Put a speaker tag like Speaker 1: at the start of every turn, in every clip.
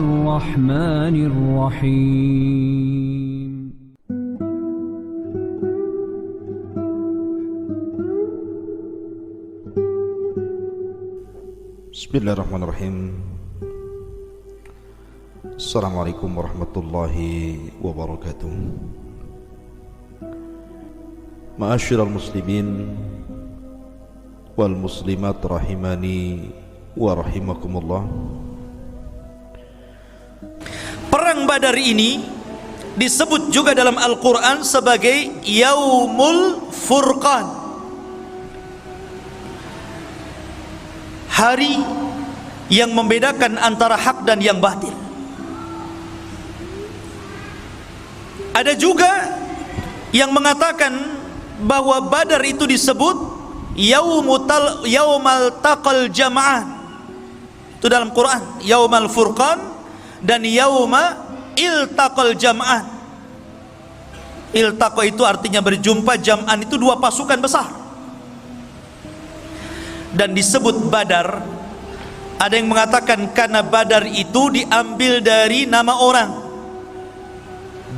Speaker 1: الرحمن الرحيم
Speaker 2: Bismillahirrahmanirrahim. Assalamualaikum warahmatullahi wabarakatuh. Ma'asyiral muslimin wal muslimat rahimani wa rahimakumullah.
Speaker 3: Perang Badar ini disebut juga dalam Al-Quran sebagai Yaumul Furqan, hari yang membedakan antara hak dan yang batil. Ada juga yang mengatakan bahwa Badar itu disebut Yaumal Taqal Jama'an. Itu dalam Quran, Yaumal Furqan dan Yauma Iltaqal Jama'an. Iltaqa itu artinya berjumpa, Jam'an itu dua pasukan besar. Dan disebut Badar, ada yang mengatakan karena Badar itu diambil dari nama orang,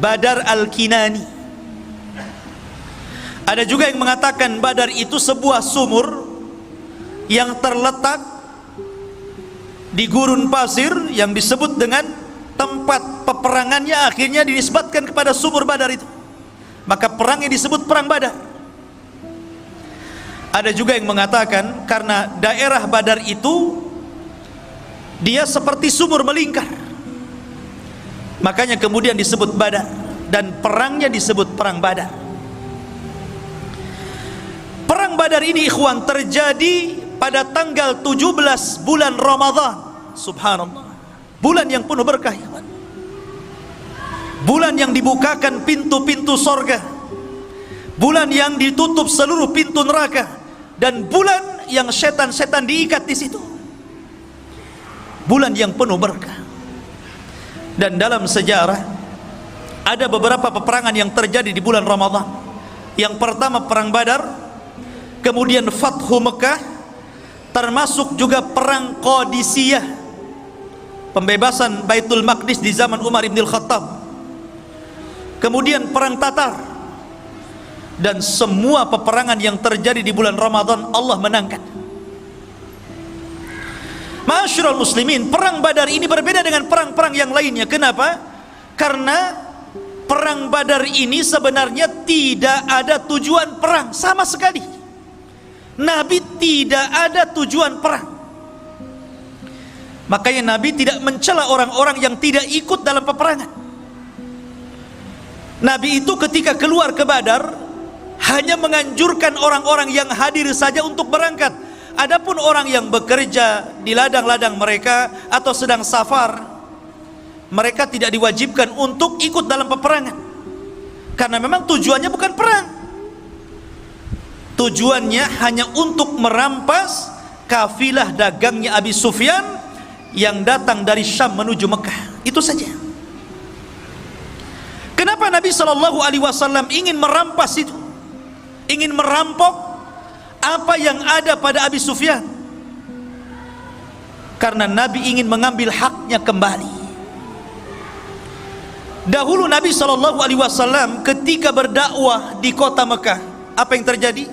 Speaker 3: Badar Al-Kinani. Ada juga yang mengatakan Badar itu sebuah sumur yang terletak di gurun pasir yang disebut dengan tempat peperangannya, akhirnya dinisbatkan kepada sumur Badar itu. Maka perangnya disebut perang Badar. Ada juga yang mengatakan karena daerah Badar itu dia seperti sumur melingkar, makanya kemudian disebut Badar, dan perangnya disebut perang Badar. Perang Badar ini ikhwan terjadi pada tanggal 17 bulan Ramadan. Subhanallah, bulan yang penuh berkah, bulan yang dibukakan pintu-pintu sorga, bulan yang ditutup seluruh pintu neraka, dan bulan yang setan-setan diikat di situ. Bulan yang penuh berkah. Dan dalam sejarah ada beberapa peperangan yang terjadi di bulan Ramadan. Yang pertama perang Badar, kemudian Fathu Mekah, termasuk juga perang Qadisiyah, pembebasan Baitul Maqdis di zaman Umar ibn al-Khattab, kemudian perang Tatar. Dan semua peperangan yang terjadi di bulan Ramadan Allah menangkan. Ma'asyiral muslimin, perang Badar ini berbeda dengan perang-perang yang lainnya. Kenapa? Karena perang Badar ini sebenarnya tidak ada tujuan perang sama sekali. Nabi tidak ada tujuan perang. Makanya Nabi tidak mencela orang-orang yang tidak ikut dalam peperangan. Nabi itu ketika keluar ke Badar hanya menganjurkan orang-orang yang hadir saja untuk berangkat. Adapun orang yang bekerja di ladang-ladang mereka atau sedang safar, mereka tidak diwajibkan untuk ikut dalam peperangan, karena memang tujuannya bukan perang. Tujuannya hanya untuk merampas kafilah dagangnya Abi Sufyan yang datang dari Syam menuju Mekah. Itu saja. Kenapa Nabi SAW ingin merampas itu? Ingin merampok apa yang ada pada Abi Sufyan? Karena Nabi ingin mengambil haknya kembali. Dahulu Nabi SAW ketika berdakwah di kota Mekah, apa yang terjadi?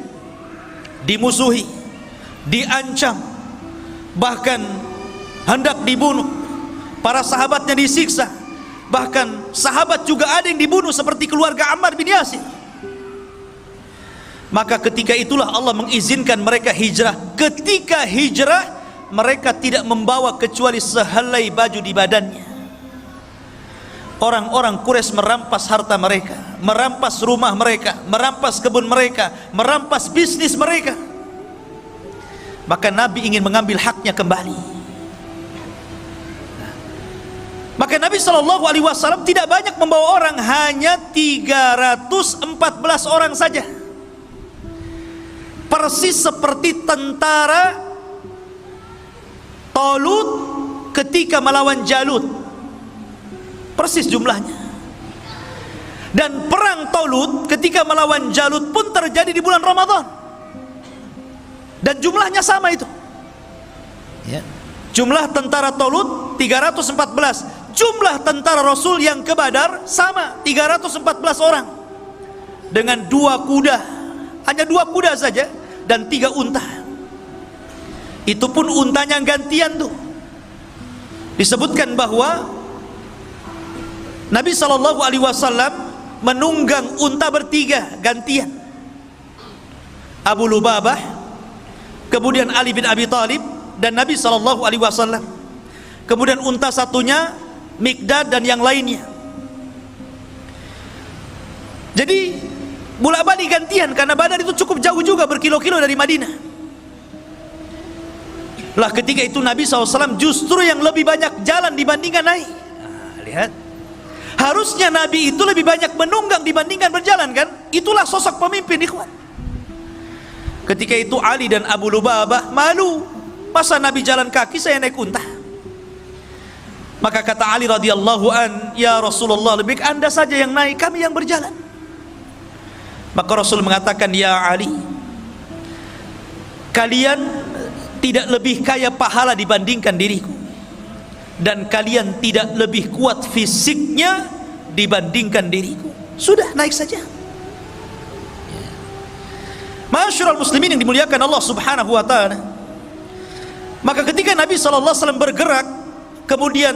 Speaker 3: Dimusuhi, diancam, bahkan hendak dibunuh. Para sahabatnya disiksa, bahkan sahabat juga ada yang dibunuh seperti keluarga Ammar bin Yasir. Maka ketika itulah Allah mengizinkan mereka hijrah. Ketika hijrah, mereka tidak membawa kecuali sehelai baju di badannya. Orang-orang Quraisy merampas harta mereka, merampas rumah mereka, merampas kebun mereka, merampas bisnis mereka. Maka Nabi ingin mengambil haknya kembali. Maka Nabi SAW tidak banyak membawa orang, hanya 314 orang saja. Persis seperti tentara Talut ketika melawan Jalut, persis jumlahnya. Dan perang Talut ketika melawan Jalut pun terjadi di bulan Ramadan, dan jumlahnya sama itu ya. Jumlah tentara Talut 314, jumlah tentara Rasul yang ke Badar sama 314 orang dengan 2 kuda, hanya 2 kuda saja dan 3 unta. Itu pun untanya gantian tuh. Disebutkan bahwa Nabi SAW menunggang unta bertiga gantian. Abu Lubabah, kemudian Ali bin Abi Thalib, dan Nabi SAW. Kemudian unta satunya Mikdad dan yang lainnya. Jadi bolak-balik gantian karena Badar itu cukup jauh juga, berkilo-kilo dari Madinah. Lah ketika itu Nabi SAW justru yang lebih banyak jalan dibandingkan naik. Nah, lihat, harusnya Nabi itu lebih banyak menunggang dibandingkan berjalan kan? Itulah sosok pemimpin, ikhwan. Ketika itu Ali dan Abu Lubabah malu, masa Nabi jalan kaki, saya naik unta. Maka kata Ali radhiyallahu an, ya Rasulullah, lebih baik Anda saja yang naik, kami yang berjalan. Maka Rasul mengatakan, ya Ali, kalian tidak lebih kaya pahala dibandingkan diriku, dan kalian tidak lebih kuat fisiknya dibandingkan diriku. Sudah, naik saja. Ma'asyiral muslimin yang dimuliakan Allah Subhanahu wa taala. Maka ketika Nabi SAW bergerak, kemudian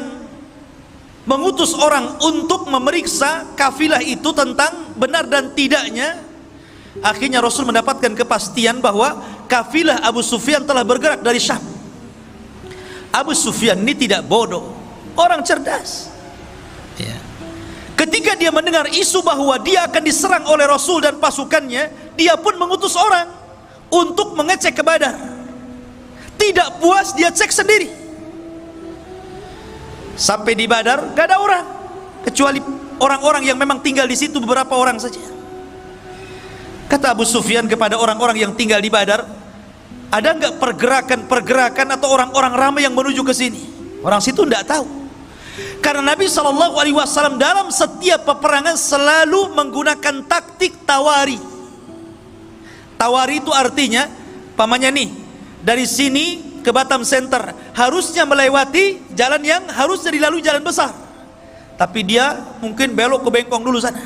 Speaker 3: mengutus orang untuk memeriksa kafilah itu tentang benar dan tidaknya, akhirnya Rasul mendapatkan kepastian bahwa kafilah Abu Sufyan telah bergerak dari Syam. Abu Sufyan ini tidak bodoh, orang cerdas. Ketika dia mendengar isu bahwa dia akan diserang oleh Rasul dan pasukannya, dia pun mengutus orang untuk mengecek ke Badar. Tidak puas, dia cek sendiri. Sampai di Badar gak ada orang, kecuali orang-orang yang memang tinggal di situ, beberapa orang saja. Kata Abu Sufyan kepada orang-orang yang tinggal di Badar, ada nggak pergerakan atau orang-orang ramai yang menuju ke sini? Orang situ tidak tahu. Karena Nabi SAW dalam setiap peperangan selalu menggunakan taktik tawari. Tawari itu artinya, pamannya nih, dari sini ke Batam Center harusnya melewati jalan yang harusnya dilalui jalan besar, tapi dia mungkin belok ke Bengkong dulu sana.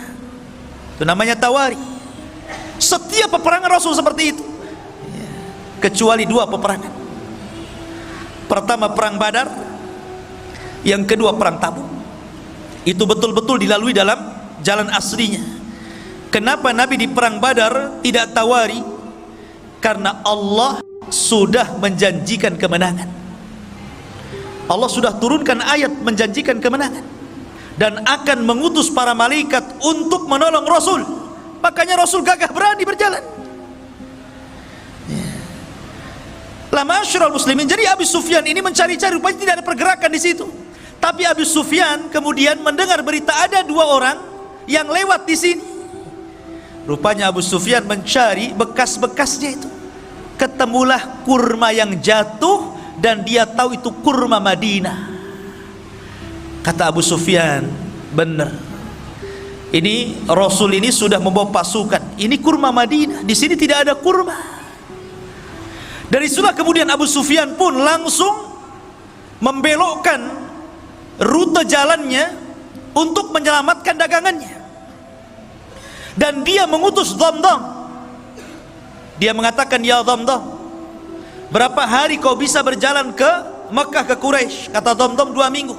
Speaker 3: Itu namanya tawari. Setiap peperangan Rasul seperti itu, kecuali 2 peperangan. Pertama perang Badar, yang kedua perang Tabuk. Itu betul-betul dilalui dalam jalan aslinya. Kenapa Nabi di perang Badar tidak tawari? Karena Allah sudah menjanjikan kemenangan. Allah sudah turunkan ayat menjanjikan kemenangan dan akan mengutus para malaikat untuk menolong Rasul. Makanya Rasul gagah berani berjalan. La ma'asyiral muslimin. Jadi Abu Sufyan ini mencari-cari, rupanya tidak ada pergerakan di situ. Tapi Abu Sufyan kemudian mendengar berita ada 2 orang yang lewat di sini. Rupanya Abu Sufyan mencari bekas-bekasnya itu. Ketemulah kurma yang jatuh dan dia tahu itu kurma Madinah. Kata Abu Sufyan, benar. Ini Rasul ini sudah membawa pasukan. Ini kurma Madinah, di sini tidak ada kurma. Dari situlah kemudian Abu Sufyan pun langsung membelokkan rute jalannya untuk menyelamatkan dagangannya. Dan dia mengutus Dhamdham. Dia mengatakan, ya Dhamdham, berapa hari kau bisa berjalan ke Mekah, ke Quraisy? Kata Dhamdham, 2 minggu.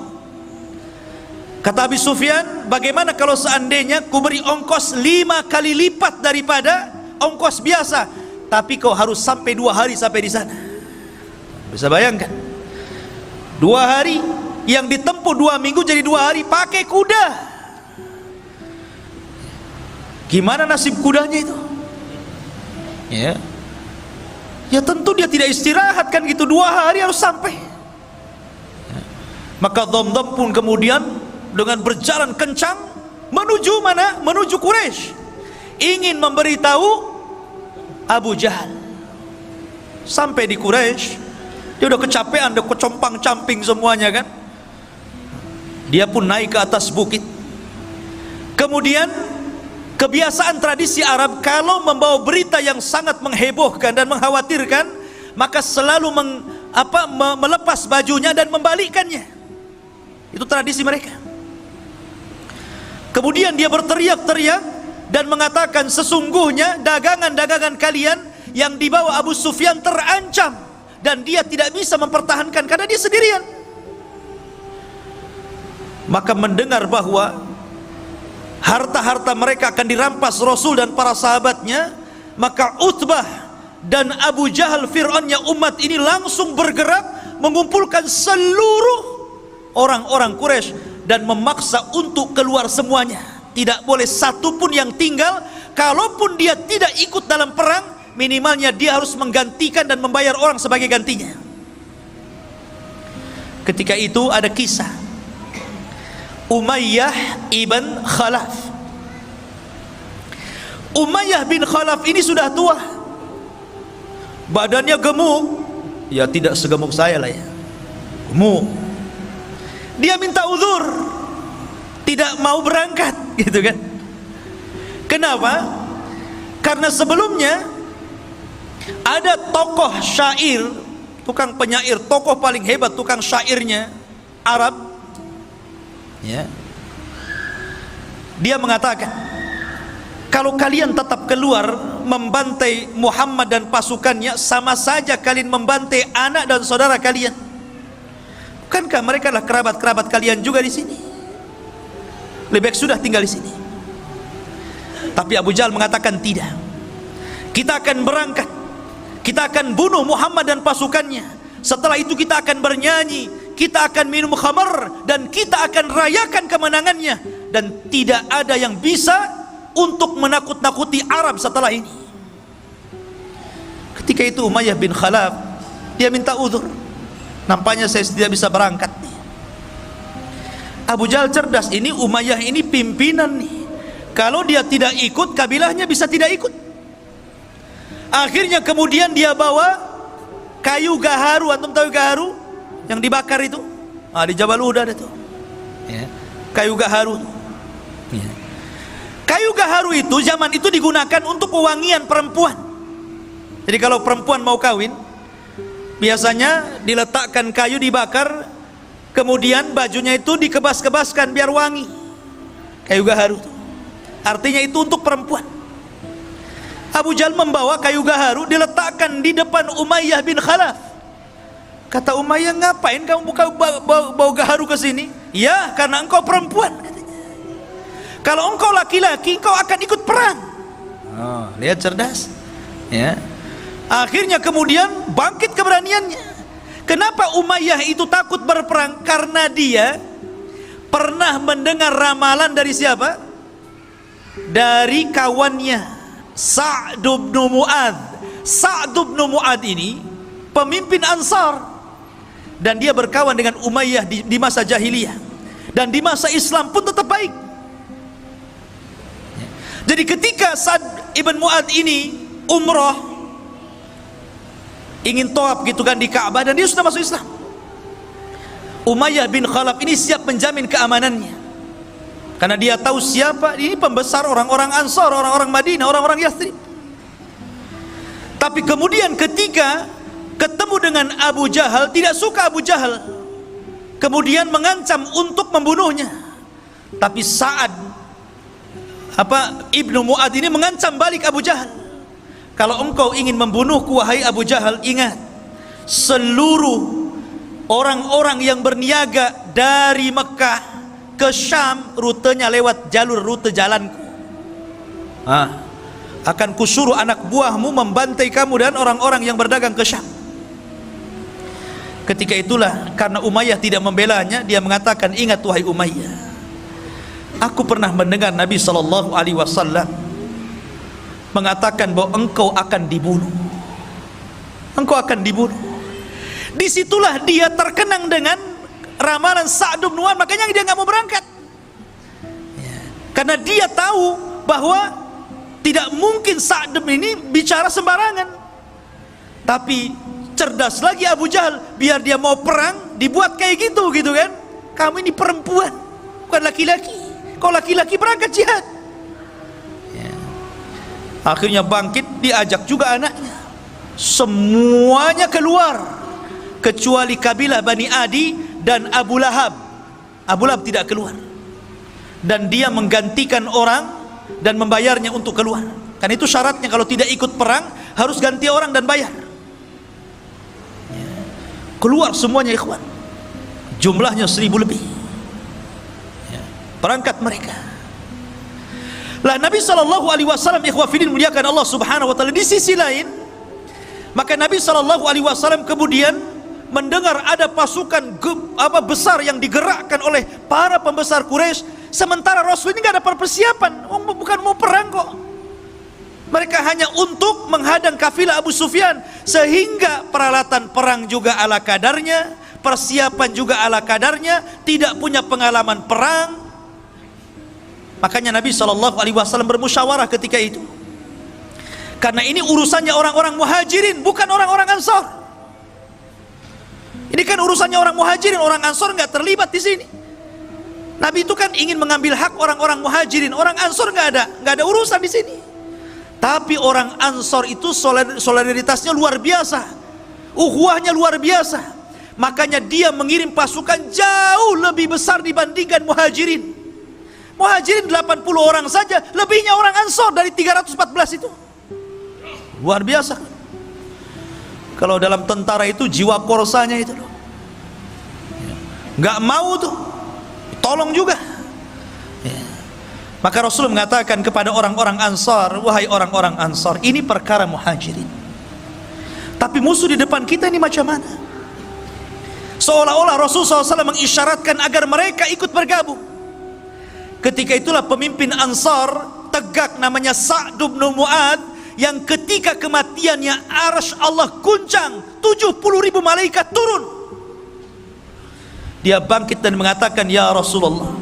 Speaker 3: Kata Abu Sufyan, bagaimana kalau seandainya ku beri ongkos 5 kali lipat daripada ongkos biasa, tapi kau harus sampai 2 hari sampai di sana. Bisa bayangkan, 2 hari yang ditempuh 2 minggu jadi 2 hari pakai kuda. Gimana nasib kudanya itu? Ya tentu dia tidak istirahat kan gitu, 2 hari harus sampai. Maka Dhamdham pun kemudian dengan berjalan kencang menuju mana? Menuju Quraisy, ingin memberitahu Abu Jahal. Sampai di Quraisy, dia udah kecapean, udah kecompang-camping semuanya kan. Dia pun naik ke atas bukit. Kemudian kebiasaan tradisi Arab, kalau membawa berita yang sangat menghebohkan dan mengkhawatirkan, maka selalu melepas bajunya dan membalikkannya. Itu tradisi mereka. Kemudian dia berteriak-teriak dan mengatakan, sesungguhnya dagangan-dagangan kalian yang dibawa Abu Sufyan terancam dan dia tidak bisa mempertahankan karena dia sendirian. Maka mendengar bahwa harta-harta mereka akan dirampas Rasul dan para sahabatnya, maka Utbah dan Abu Jahal, Fir'aunnya umat ini, langsung bergerak mengumpulkan seluruh orang-orang Quraisy dan memaksa untuk keluar semuanya. Tidak boleh satu pun yang tinggal. Kalaupun dia tidak ikut dalam perang, minimalnya dia harus menggantikan dan membayar orang sebagai gantinya. Ketika itu ada kisah Umayyah ibn Khalaf. Umayyah bin Khalaf ini sudah tua, badannya gemuk, ya tidak segemuk saya lah ya, gemuk. Dia minta uzur, tidak mau berangkat, gitu kan? Kenapa? Karena sebelumnya ada tokoh syair, tukang penyair, tokoh paling hebat, tukang syairnya Arab, ya. Dia mengatakan, kalau kalian tetap keluar membantai Muhammad dan pasukannya, sama saja kalian membantai anak dan saudara kalian. Bukankah mereka adalah kerabat-kerabat kalian juga di sini? Lebih baik sudah tinggal di sini. Tapi Abu Jahal mengatakan tidak. Kita akan berangkat. Kita akan bunuh Muhammad dan pasukannya. Setelah itu kita akan bernyanyi, kita akan minum khamar, dan kita akan rayakan kemenangannya. Dan tidak ada yang bisa untuk menakut-nakuti Arab setelah ini. Ketika itu Umayyah bin Khalaf, dia minta uzur. Nampaknya saya tidak bisa berangkat nih. Abu Jahal cerdas, ini Umayyah ini pimpinan nih. Kalau dia tidak ikut, kabilahnya bisa tidak ikut. Akhirnya kemudian dia bawa kayu gaharu. Antum tahu gaharu? Yang dibakar itu? Di Jabal Uhud ada tuh, ya. Kayu gaharu, ya. Kayu gaharu itu zaman itu digunakan untuk pewangian perempuan. Jadi kalau perempuan mau kawin, biasanya diletakkan kayu dibakar, kemudian bajunya itu dikebas-kebaskan biar wangi. Kayu gaharu itu artinya itu untuk perempuan. Abu Jahal membawa kayu gaharu, diletakkan di depan Umayyah bin Khalaf. Kata Umayyah, ngapain kamu bawa gaharu ke sini? Ya, karena engkau perempuan, katanya. Kalau engkau laki-laki, engkau akan ikut perang. Lihat cerdas, ya. Akhirnya kemudian bangkit keberaniannya. Kenapa Umayyah itu takut berperang? Karena dia pernah mendengar ramalan dari siapa? Dari kawannya Sa'd bin Mu'adz. Sa'd bin Mu'adz ini pemimpin Ansar, dan dia berkawan dengan Umayyah di masa jahiliyah, dan di masa Islam pun tetap baik. Jadi ketika Sa'd ibn Mu'adz ini umrah, ingin tawaf gitu kan di Ka'bah, dan dia sudah masuk Islam, Umayyah bin Khalaf ini siap menjamin keamanannya, karena dia tahu siapa ini pembesar orang-orang Ansar, orang-orang Madinah, orang-orang Yathrib. Tapi kemudian ketika ketemu dengan Abu Jahal, tidak suka Abu Jahal, kemudian mengancam untuk membunuhnya. Tapi Sa'ad Ibnu Mu'adz ini mengancam balik Abu Jahal, kalau engkau ingin membunuhku wahai Abu Jahal, ingat, seluruh orang-orang yang berniaga dari Mekah ke Syam, rutenya lewat jalur rute jalanku. Akan kusuruh anak buahmu membantai kamu dan orang-orang yang berdagang ke Syam. Ketika itulah, karena Umayyah tidak membelanya, dia mengatakan, ingat wahai Umayyah, aku pernah mendengar Nabi SAW mengatakan bahwa engkau akan dibunuh. Engkau akan dibunuh. Disitulah dia terkenang dengan ramalan Sa'd bin Mu'adz, makanya dia nggak mau berangkat. Karena dia tahu bahwa tidak mungkin Sa'd ini bicara sembarangan. Tapi cerdas lagi Abu Jahal, biar dia mau perang dibuat kayak gitu kan. Kamu ini perempuan, bukan laki-laki. Kau laki-laki berangkat jihad. Akhirnya bangkit, diajak juga anaknya. Semuanya keluar kecuali kabilah Bani Adi dan Abu Lahab. Abu Lahab tidak keluar, dan dia menggantikan orang dan membayarnya untuk keluar. Kan itu syaratnya, kalau tidak ikut perang harus ganti orang dan bayar. Keluar semuanya ikhwan, jumlahnya 1000 lebih. Berangkat mereka. Lah Nabi SAW ikhwafidin muliakan Allah subhanahu wa ta'ala, di sisi lain maka Nabi SAW kemudian mendengar ada pasukan besar yang digerakkan oleh para pembesar Quraisy, sementara Rasul ini gak ada persiapan, bukan mau perang kok. Mereka hanya untuk menghadang kafilah Abu Sufyan, sehingga peralatan perang juga ala kadarnya, persiapan juga ala kadarnya, tidak punya pengalaman perang. Makanya Nabi SAW bermusyawarah ketika itu, karena ini urusannya orang-orang muhajirin, bukan orang-orang ansor. Ini kan urusannya orang muhajirin, orang ansor nggak terlibat di sini. Nabi itu kan ingin mengambil hak orang-orang muhajirin, orang ansor nggak ada urusan di sini. Tapi orang ansor itu solidaritasnya luar biasa, ukhuwahnya luar biasa. Makanya dia mengirim pasukan jauh lebih besar dibandingkan muhajirin. Muhajirin 80 orang saja, lebihnya orang ansor dari 314 itu. Luar biasa. Kalau dalam tentara itu jiwa korsanya itu loh, nggak mau tuh tolong juga. Maka Rasul mengatakan kepada orang-orang ansar, wahai orang-orang ansar, ini perkara muhajirin, tapi musuh di depan kita ini macam mana? Seolah-olah Rasul SAW mengisyaratkan agar mereka ikut bergabung. Ketika itulah pemimpin Ansar tegak, namanya Sa'd bin Mu'ad, yang ketika kematiannya arsy Allah guncang, 70.000 malaikat turun. Dia bangkit dan mengatakan, ya Rasulullah,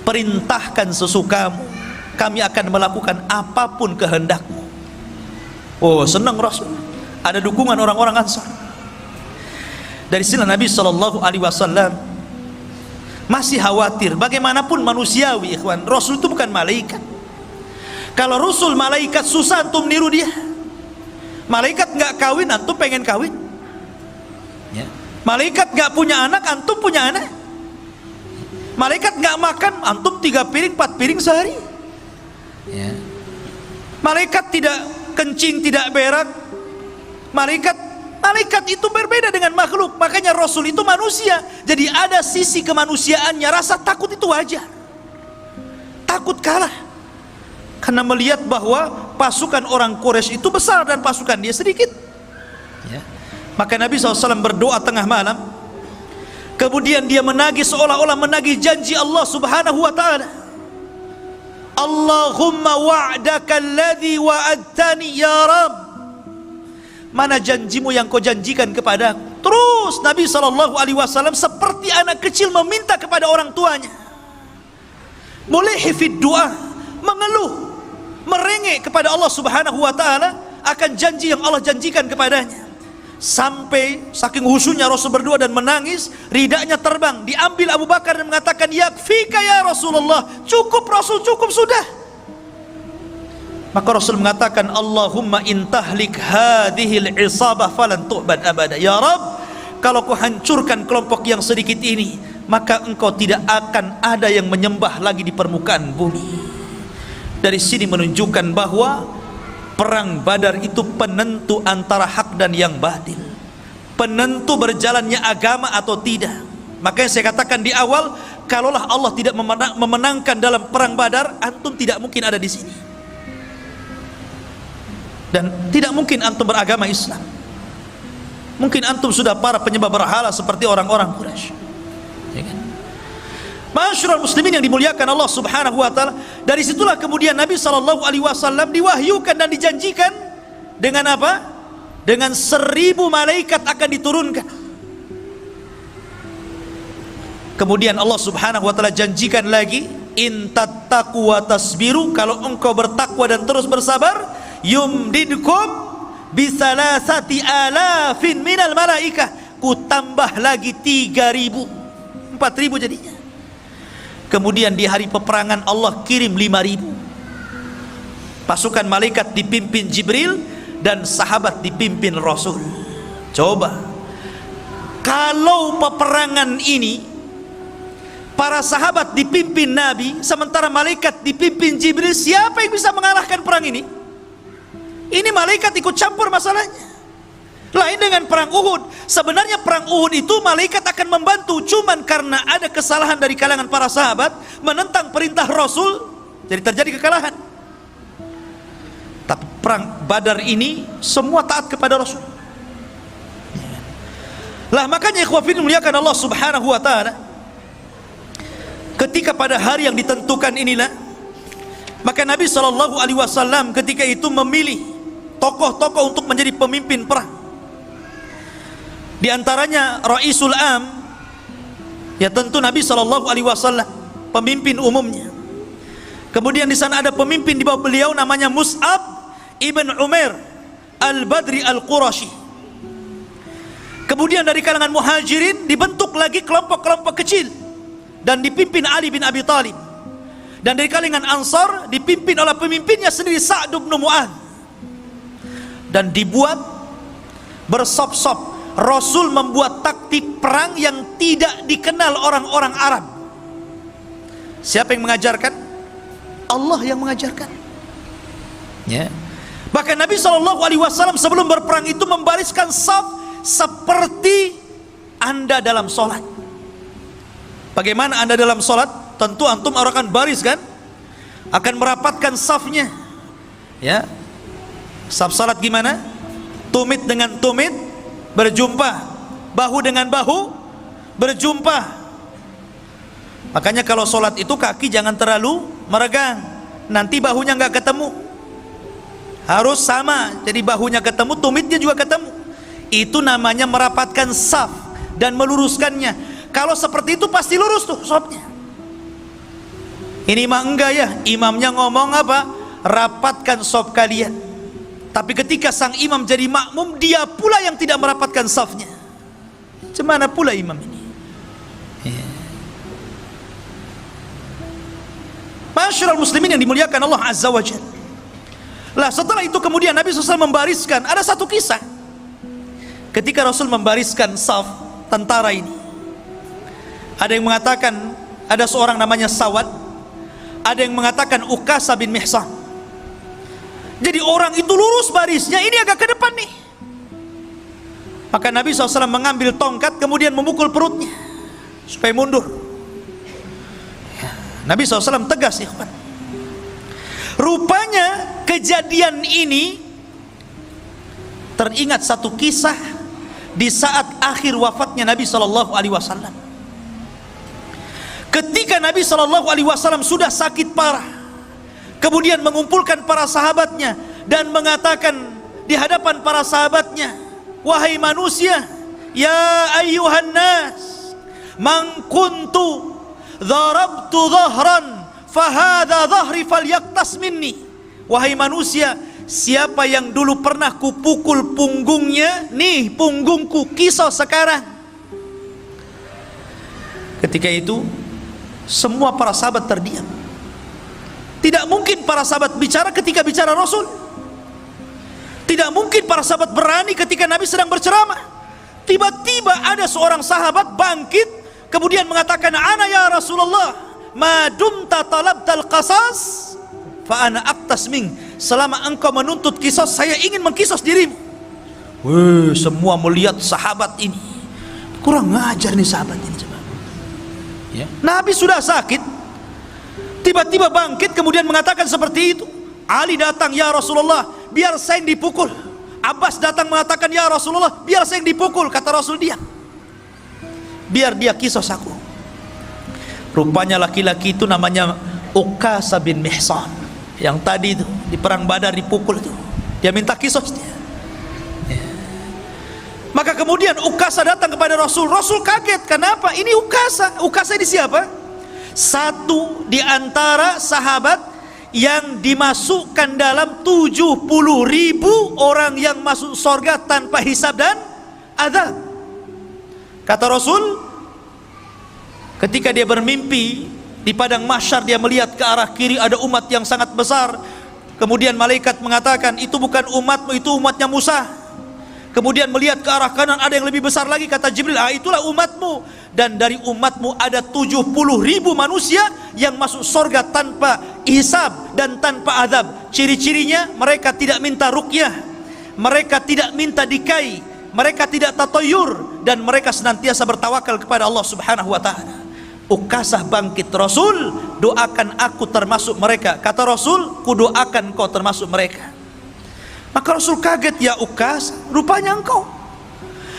Speaker 3: perintahkan sesukamu, kami akan melakukan apapun kehendakmu. Oh, senang Rasul, ada dukungan orang-orang Ansar. Dari sini Nabi SAW masih khawatir. Bagaimanapun manusiawi ikhwan, Rasul itu bukan malaikat. Kalau Rasul malaikat, susah antum niru dia. Malaikat nggak kawin, antum pengen kawin ya. Malaikat nggak punya anak, antum punya anak. Malaikat nggak makan, antum 3 piring 4 piring sehari ya. Malaikat tidak kencing, tidak berak. Malaikat itu berbeda dengan makhluk. Makanya Rasul itu manusia, jadi ada sisi kemanusiaannya. Rasa takut itu wajar, takut kalah, karena melihat bahwa pasukan orang Quraisy itu besar dan pasukan dia sedikit ya. Maka Nabi SAW berdoa tengah malam, kemudian dia menagih, seolah-olah menagih janji Allah subhanahu wa ta'ala. Allahumma wa'daka alladhi wa'adtani ya Rabb, mana janjimu yang kau janjikan kepada. Terus Nabi SAW seperti anak kecil meminta kepada orang tuanya, mulai hifid doa, mengeluh, merengek kepada Allah subhanahu wa ta'ala akan janji yang Allah janjikan kepadanya. Sampai saking khusyuknya Rasul berdoa dan menangis, ridanya terbang, diambil Abu Bakar dan mengatakan, yakfika ya Rasulullah, cukup Rasul, cukup sudah. Maka Rasul mengatakan, Allahumma intahlik hadhil isabah falan tu'bad abada. Ya Rabb, kalau kau hancurkan kelompok yang sedikit ini, maka engkau tidak akan ada yang menyembah lagi di permukaan bumi. Dari sini menunjukkan bahwa perang Badar itu penentu antara hak dan yang batil, penentu berjalannya agama atau tidak. Makanya saya katakan di awal, kalaulah Allah tidak memenangkan dalam perang Badar, antum tidak mungkin ada di sini. Dan tidak mungkin antum beragama Islam. Mungkin antum sudah para penyembah berhala seperti orang-orang Quraisy ya kan? Masyarul muslimin yang dimuliakan Allah subhanahu wa ta'ala. Dari situlah kemudian Nabi SAW diwahyukan dan dijanjikan dengan apa? Dengan 1000 malaikat akan diturunkan. Kemudian Allah subhanahu wa ta'ala janjikan lagi, in tattaqu wa tasbiru, kalau engkau bertakwa dan terus bersabar, yumdidkum bisalasati alafin minal malaikah, ku tambah lagi 3000, 4000 jadinya. Kemudian di hari peperangan Allah kirim 5000 pasukan malaikat dipimpin Jibril dan sahabat dipimpin Rasul. Coba kalau peperangan ini para sahabat dipimpin Nabi, sementara malaikat dipimpin Jibril. Siapa yang bisa mengalahkan perang ini? Ini malaikat ikut campur masalahnya. Lain dengan perang Uhud. Sebenarnya perang Uhud itu malaikat akan membantu, cuman karena ada kesalahan dari kalangan para sahabat menentang perintah Rasul, jadi terjadi kekalahan. Tapi perang Badar ini semua taat kepada Rasul. Lah makanya ikhwah fillah muliakan Allah Subhanahu wa taala, ketika pada hari yang ditentukan inilah, maka Nabi SAW ketika itu memilih tokoh-tokoh untuk menjadi pemimpin perang. Di antaranya Raisul Am, ya tentu Nabi SAW, pemimpin umumnya. Kemudian di sana ada pemimpin di bawah beliau namanya Mus'ab ibn Umair Al-Badri Al-Qurashi. Kemudian dari kalangan muhajirin dibentuk lagi kelompok-kelompok kecil dan dipimpin Ali bin Abi Thalib. Dan dari kalangan Ansar dipimpin oleh pemimpinnya sendiri Sa'd bin Mu'adz. Dan dibuat bersop-sop. Rasul membuat taktik perang yang tidak dikenal orang-orang Arab. Siapa yang mengajarkan? Allah yang mengajarkan. Ya. Bahkan Nabi SAW sebelum berperang itu membariskan saf seperti Anda dalam sholat. Bagaimana Anda dalam sholat? Tentu antum akan baris kan? Akan merapatkan safnya. Ya. Saf salat gimana? Tumit dengan tumit berjumpa, bahu dengan bahu berjumpa. Makanya kalau sholat itu kaki jangan terlalu meregang, nanti bahunya nggak ketemu. Harus sama, jadi bahunya ketemu, tumitnya juga ketemu. Itu namanya merapatkan saf dan meluruskannya. Kalau seperti itu pasti lurus tuh safnya. Ini mah enggak ya, imamnya ngomong apa? Rapatkan saf kalian. Tapi ketika sang imam jadi makmum, dia pula yang tidak merapatkan safnya. Cemana pula imam ini? Masyarul muslimin yang dimuliakan Allah Azza wa Jalla. Lah setelah itu kemudian Nabi SAW membariskan. Ada satu kisah ketika Rasul membariskan saf tentara ini. Ada yang mengatakan ada seorang namanya Sawad, ada yang mengatakan Ukasa bin Mihsan. Jadi orang itu lurus barisnya, ini agak ke depan nih. Maka Nabi SAW mengambil tongkat kemudian memukul perutnya supaya mundur. Nabi SAW tegas, ikhwan. Rupanya kejadian ini teringat satu kisah di saat akhir wafatnya Nabi SAW. Ketika Nabi SAW sudah sakit parah, kemudian mengumpulkan para sahabatnya dan mengatakan di hadapan para sahabatnya, wahai manusia, ya ayyuhan nas, man kuntu dharabtu dhahran fahadha dhahri falyaktas minni. Wahai manusia, siapa yang dulu pernah kupukul punggungnya, nih punggungku, kisah sekarang. Ketika itu semua para sahabat terdiam. Tidak mungkin para sahabat bicara ketika bicara Rasul. Tidak mungkin para sahabat berani ketika Nabi sedang berceramah. Tiba-tiba ada seorang sahabat bangkit kemudian mengatakan, ana ya Rasulullah, ma dumta talabtal qasas fa ana aqtas ming. Selama engkau menuntut kisos, saya ingin mengkisos dirimu. Wih, semua melihat sahabat ini. Kurang ngajar nih sahabat ini. Ya. Nabi sudah sakit, tiba-tiba bangkit kemudian mengatakan seperti itu. Ali datang, ya Rasulullah, biar saya yang dipukul. Abbas datang mengatakan, ya Rasulullah, biar saya yang dipukul. Kata Rasul, diam, biar dia kisos aku. Rupanya laki-laki itu namanya Ukasa bin Mihsan, yang tadi itu di perang Badar dipukul itu. Dia minta kisos dia. Maka kemudian Ukasa datang kepada Rasul. Rasul kaget, kenapa? Ini Ukasa. Ukasa ini siapa? Satu di antara sahabat yang dimasukkan dalam 70.000 orang yang masuk surga tanpa hisab dan azab. Kata Rasul, ketika dia bermimpi di padang mahsyar, dia melihat ke arah kiri ada umat yang sangat besar. Kemudian malaikat mengatakan, itu bukan umatmu, itu umatnya Musa. Kemudian melihat ke arah kanan ada yang lebih besar lagi, kata Jibril, itulah umatmu. Dan dari umatmu ada 70.000 manusia yang masuk surga tanpa hisab dan tanpa azab. Ciri-cirinya mereka tidak minta ruqyah, mereka tidak minta dikai, mereka tidak tatayur, dan mereka senantiasa bertawakal kepada Allah Subhanahu wa taala. Ukasah bangkit, Rasul, doakan aku termasuk mereka. Kata Rasul, ku doakan kau termasuk mereka. Maka Rasul kaget, ya Ukasah, rupanya engkau.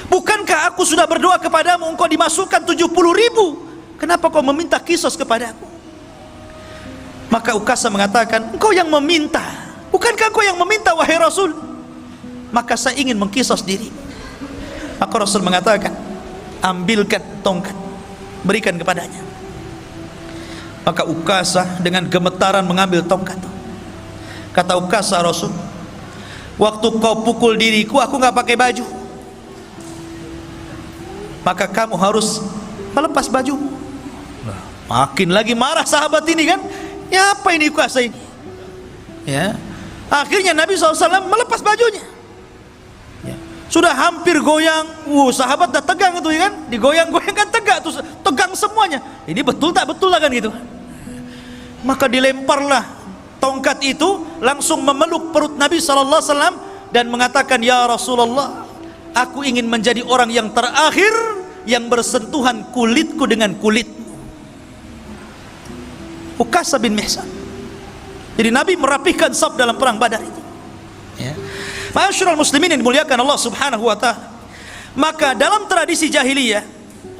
Speaker 3: Bukankah aku sudah berdoa kepadamu, engkau dimasukkan 70.000? Kenapa kau meminta kisos kepadaku? Maka Ukasah mengatakan, engkau yang meminta. Bukankah engkau yang meminta, wahai Rasul? Maka saya ingin mengkisos diri. Maka Rasul mengatakan, ambilkan tongkat, berikan kepadanya. Maka Ukasah dengan gemetaran mengambil tongkat. Kata Ukasah, Rasul, waktu kau pukul diriku, aku nggak pakai baju, maka kamu harus melepas baju. Makin lagi marah sahabat ini kan, ya apa ini Ukasah ini, ya. Akhirnya Nabi SAW melepas bajunya, ya. Sudah hampir goyang, sahabat dah tegang itu ya kan, digoyang-goyang kan tegak tuh, tegang semuanya. Ini betul tak betul lah kan gitu. Maka dilemparlah tongkat itu, langsung memeluk perut Nabi SAW dan mengatakan, ya Rasulullah, aku ingin menjadi orang yang terakhir yang bersentuhan kulitku dengan kulitmu. Ukasah bin Mihsan. Jadi Nabi merapihkan saf dalam perang Badar itu, ya. Ma'asyiral muslimin yang dimuliakan Allah Subhanahu wa taala. Maka dalam tradisi jahiliyah,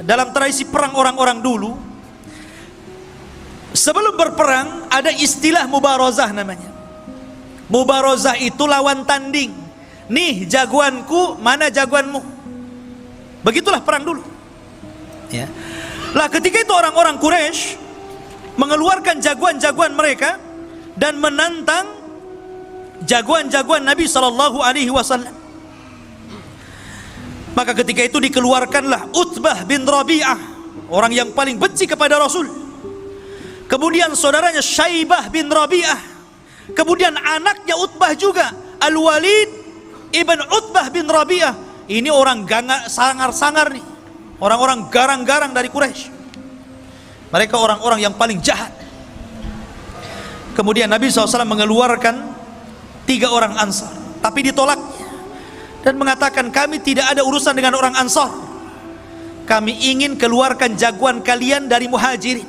Speaker 3: dalam tradisi perang orang-orang dulu, sebelum berperang ada istilah mubarazah namanya. Mubarazah itu lawan tanding. Nih jagoanku, mana jagoanmu. Begitulah perang dulu, ya. Lah ketika itu orang-orang Quraisy mengeluarkan jagoan-jagoan mereka dan menantang jagoan-jagoan Nabi sallallahu alaihi wasallam. Maka ketika itu dikeluarkanlah Utbah bin Rabi'ah, orang yang paling benci kepada Rasul. Kemudian saudaranya Syaibah bin Rabi'ah. Kemudian anaknya Utbah juga, Al-Walid ibn Utbah bin Rabi'ah. Ini orang sangar-sangar nih, orang-orang garang-garang dari Quraisy. Mereka orang-orang yang paling jahat. Kemudian Nabi SAW mengeluarkan 3 orang Ansar, tapi ditolaknya dan mengatakan, kami tidak ada urusan dengan orang Ansar, kami ingin keluarkan jagoan kalian dari Muhajirin.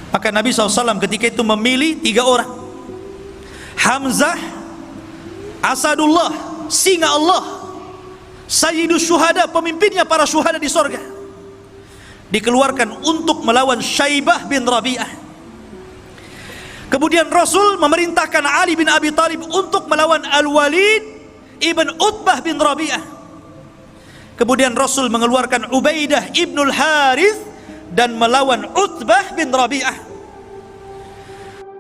Speaker 3: Maka Nabi SAW ketika itu memilih 3 orang, Hamzah, Asadullah, singa Allah, Sayyidus Syuhada, pemimpinnya para syuhada di sorga, dikeluarkan untuk melawan Syaibah bin Rabi'ah. Kemudian Rasul memerintahkan Ali bin Abi Thalib untuk melawan Al-Walid ibn Utbah bin Rabi'ah. Kemudian Rasul mengeluarkan Ubaidah ibnul Harith dan melawan Utbah bin Rabi'ah.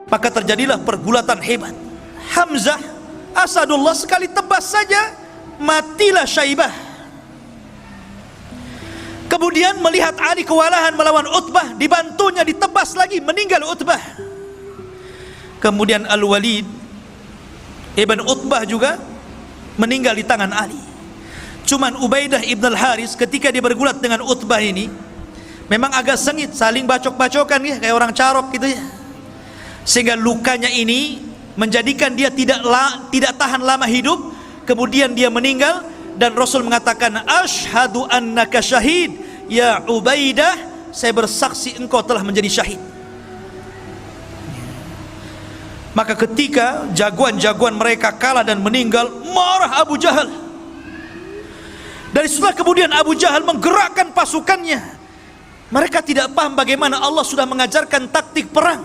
Speaker 3: Maka terjadilah pergulatan hebat. Hamzah, Asadullah sekali tebas saja matilah Syaibah. Kemudian melihat Ali kewalahan melawan Utbah, dibantunya ditebas lagi, meninggal Utbah. Kemudian Al-Walid ibn Utbah juga meninggal di tangan Ali. Cuman Ubaidah ibn al-Haris ketika dia bergulat dengan Utbah ini memang agak sengit, saling bacok-bacokan ya, kayak orang carok gitu ya. Sehingga lukanya ini menjadikan dia tidak tahan lama hidup. Kemudian dia meninggal dan Rasul mengatakan, asyhadu annaka syahid ya Ubaidah, saya bersaksi engkau telah menjadi syahid. Maka ketika jagoan-jagoan mereka kalah dan meninggal, marah Abu Jahal. Dari setelah kemudian Abu Jahal menggerakkan pasukannya. Mereka tidak paham bagaimana Allah sudah mengajarkan taktik perang.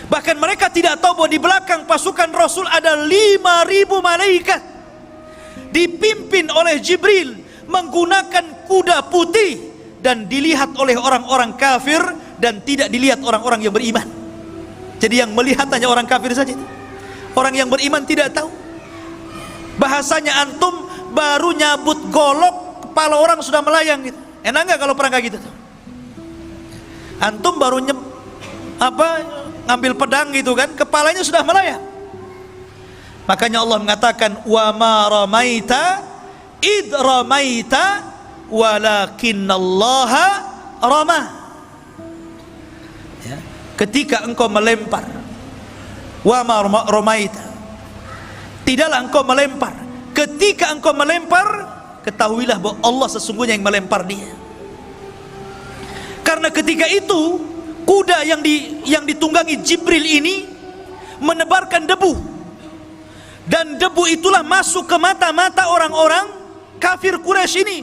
Speaker 3: Bahkan mereka tidak tahu bahwa di belakang pasukan Rasul ada 5.000 malaikat dipimpin oleh Jibril menggunakan kuda putih dan dilihat oleh orang-orang kafir dan tidak dilihat orang-orang yang beriman. Jadi yang melihat hanya orang kafir saja. Orang yang beriman tidak tahu. Bahasanya antum baru nyabut golok, kepala orang sudah melayang gitu. Enak nggak kalau perang kayak gitu? Antum baru ngambil pedang gitu kan, kepalanya sudah melayang. Makanya Allah mengatakan wa ma ramaita id ramaita walakinnallaha rama. Ya, ketika engkau melempar, wa ma ramaita, tidaklah engkau melempar. Ketika engkau melempar, ketahuilah bahwa Allah sesungguhnya yang melempar dia. Karena ketika itu kuda yang ditunggangi Jibril ini menebarkan debu, dan debu itulah masuk ke mata-mata orang-orang kafir Quraisy ini,